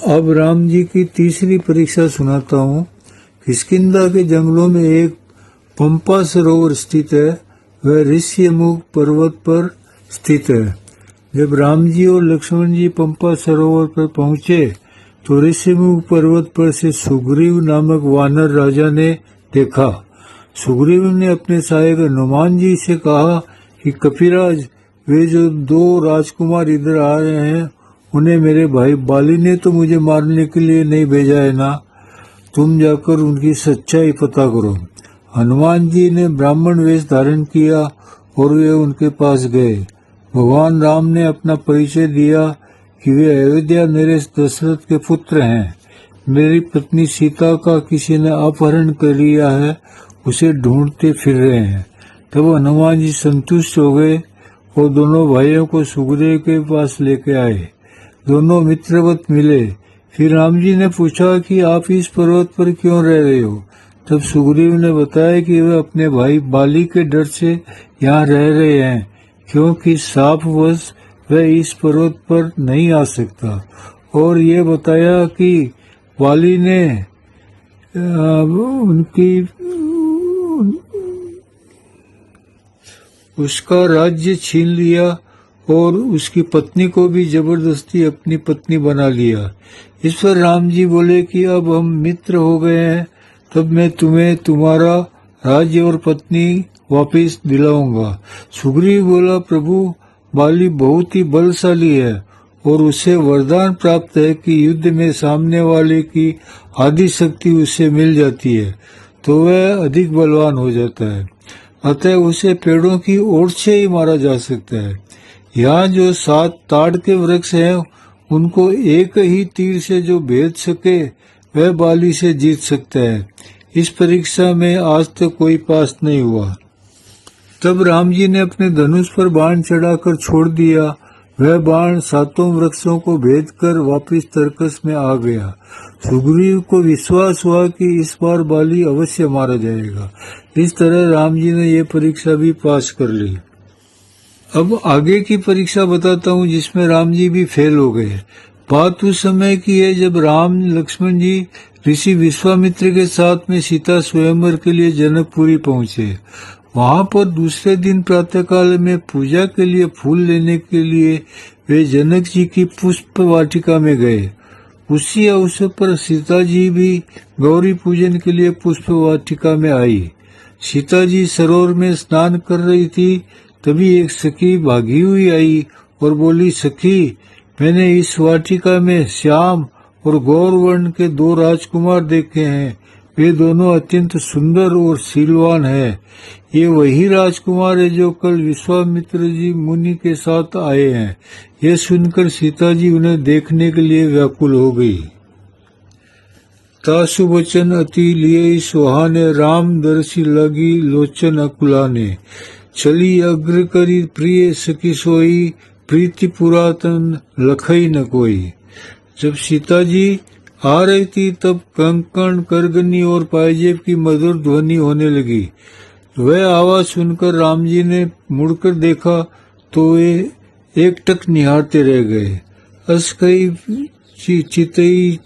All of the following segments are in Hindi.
अब राम जी की तीसरी परीक्षा सुनाता हूँ। किष्किंधा के जंगलों में एक पंपा सरोवर स्थित है। वह ऋष्यमुख पर्वत पर स्थित है। जब राम जी और लक्ष्मण जी पंपा सरोवर पर पहुंचे तो ऋष्यमुख पर्वत पर से सुग्रीव नामक वानर राजा ने देखा। सुग्रीव ने अपने सहायक हनुमान जी से कहा कि कपिराज, वे जो दो राजकुमार इधर आ रहे हैं, उन्हें मेरे भाई बाली ने तो मुझे मारने के लिए नहीं भेजा है ना। तुम जाकर उनकी सच्चाई पता करो। हनुमान जी ने ब्राह्मण वेश धारण किया और वे उनके पास गए। भगवान राम ने अपना परिचय दिया कि वे अयोध्या नरेश दशरथ के पुत्र हैं। मेरी पत्नी सीता का किसी ने अपहरण कर लिया है, उसे ढूंढते फिर रहे हैं। तब हनुमान जी संतुष्ट हो गए और दोनों भाइयों को सुग्रीव के पास लेके आए। दोनों मित्रवत मिले। फिर राम जी ने पूछा कि आप इस पर्वत पर क्यों रह रहे हो। तब सुग्रीव ने बताया कि वे अपने भाई बाली के डर से यहाँ रह रहे हैं, क्योंकि शापवश वह इस पर्वत पर नहीं आ सकता। और ये बताया कि बाली ने उसका राज्य छीन लिया और उसकी पत्नी को भी जबरदस्ती अपनी पत्नी बना लिया। इस पर राम जी बोले कि अब हम मित्र हो गए हैं, तब मैं तुम्हें तुम्हारा राज्य और पत्नी वापस दिलाऊंगा। सुग्रीव बोला, प्रभु, बाली बहुत ही बलशाली है और उसे वरदान प्राप्त है कि युद्ध में सामने वाले की आदि शक्ति उसे मिल जाती है तो वह अधिक बलवान हो जाता है। अतः उसे पेड़ों की ओर से ही मारा जा सकता है। यहाँ जो 7 ताड़ के वृक्ष हैं, उनको एक ही तीर से जो भेद सके वह बाली से जीत सकता है। इस परीक्षा में आज तक कोई पास नहीं हुआ। तब राम जी ने अपने धनुष पर बाण चढ़ाकर छोड़ दिया। वह बाण 7 वृक्षों को भेद कर वापिस तरकस में आ गया। सुग्रीव को विश्वास हुआ कि इस बार बाली अवश्य मारा जाएगा। इस तरह राम जी ने यह परीक्षा भी पास कर ली। अब आगे की परीक्षा बताता हूँ जिसमें राम जी भी फेल हो गए। बात उस समय की है जब राम लक्ष्मण जी ऋषि विश्वामित्र के साथ में सीता स्वयंवर के लिए जनकपुरी पहुंचे। वहां पर दूसरे दिन प्रातःकाल में पूजा के लिए फूल लेने के लिए वे जनक जी की पुष्प वाटिका में गए। उसी अवसर पर सीता जी भी गौरी पूजन के लिए पुष्प वाटिका में आई। सीता जी सरोवर में स्नान कर रही थी, तभी एक सखी भागी हुई आई और बोली, सखी, मैंने इस वाटिका में श्याम और गौर वर्ण के 2 राजकुमार देखे हैं। वे दोनों अत्यंत सुंदर और शीलवान हैं। ये वही राजकुमार है जो कल विश्वामित्र जी मुनि के साथ आए हैं। यह सुनकर सीता जी उन्हें देखने के लिए व्याकुल हो गई। तासु वचन अति लिए सुहाने, राम दर्शी लगी लोचन अकुलाने। चली अग्र करी प्रिय सखी सोई, प्रीति पुरातन लखई न कोई। जब सीता जी आ रही थी तब कंकण, करगनी और पायजेब की मधुर ध्वनि होने लगी। वह आवाज सुनकर राम जी ने मुड़कर देखा तो वे एकटक निहारते रह गए। असकई चितई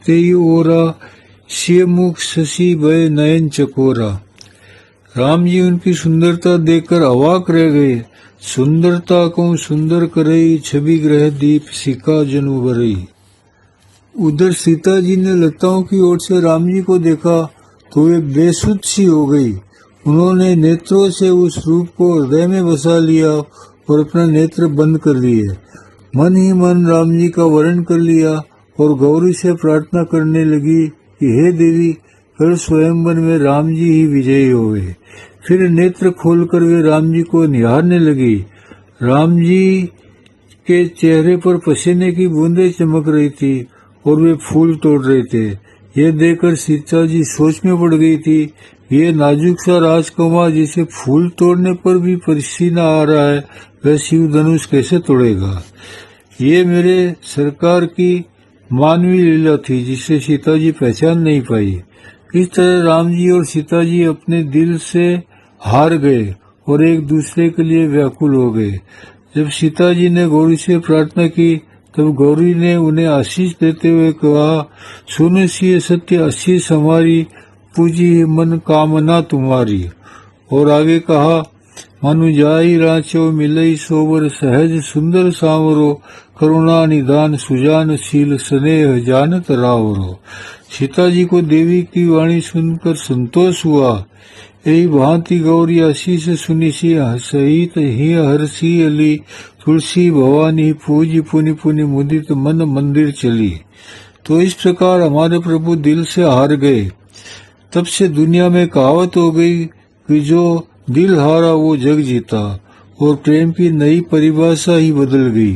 तेई ओरा, सिय मुख शशि भय नयन चकोरा। राम जी उनकी सुंदरता देखकर अवाक रह गए। सुंदरता को सुंदर करई, छवि ग्रह दीप सिका जनु भरई। उधर सीता जी ने लताओं की ओर से राम जी को देखा तो वे बेसुध सी हो गई। उन्होंने नेत्रों से उस रूप को हृदय में बसा लिया और अपना नेत्र बंद कर लिए। मन ही मन राम जी का वर्ण कर लिया और गौरी से प्रार्थना करने लगी कि हे देवी, कल स्वयंवर में राम जी ही विजयी होवे। फिर नेत्र खोलकर वे राम जी को निहारने लगी। राम जी के चेहरे पर पसीने की बूंदें चमक रही थी और वे फूल तोड़ रहे थे। यह देखकर सीता जी सोच में पड़ गई थी, ये नाजुक सा राजकुमार जिसे फूल तोड़ने पर भी पसीना आ रहा है, वह शिव धनुष कैसे तोड़ेगा। ये मेरे सरकार की मानवीय लीला थी जिसे सीता जी पहचान नहीं पाई। इस तरह राम जी और सीता जी अपने दिल से हार गए और एक दूसरे के लिए व्याकुल हो गए। जब सीता जी ने गौरी से प्रार्थना की तब गौरी ने उन्हें आशीष देते हुए कहा, सुन सिय सत्य आशीष हमारी, पूजी मन कामना तुम्हारी। और आगे कहा, मनु जाई रांचो मिलई सोवर, सहज सुंदर सांवरो, करुणा निधान सुजान शील, स्नेह जानत रावरो। सीता जी को देवी की वाणी सुनकर संतोष हुआ। यही भांति गौरी आशीष सुनिसी सहित ही हर्षी अली, तुलसी भवानी पूजी पुनि पुनि मुदित मन मंदिर चली। तो इस प्रकार हमारे प्रभु दिल से हार गए। तब से दुनिया में कहावत हो गई कि जो दिल हारा वो जग जीता, और प्रेम की नई परिभाषा ही बदल गई।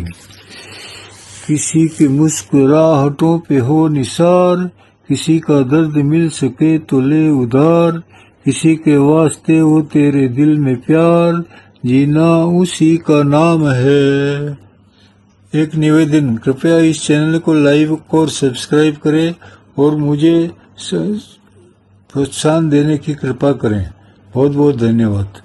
किसी की मुस्कुराहटों पे हो निसार, किसी का दर्द मिल सके तो ले उधार, किसी के वास्ते हो तेरे दिल में प्यार, जीना उसी का नाम है। एक निवेदन, कृपया इस चैनल को लाइक और सब्सक्राइब करें और मुझे प्रोत्साहन देने की कृपा करें। बहुत बहुत धन्यवाद।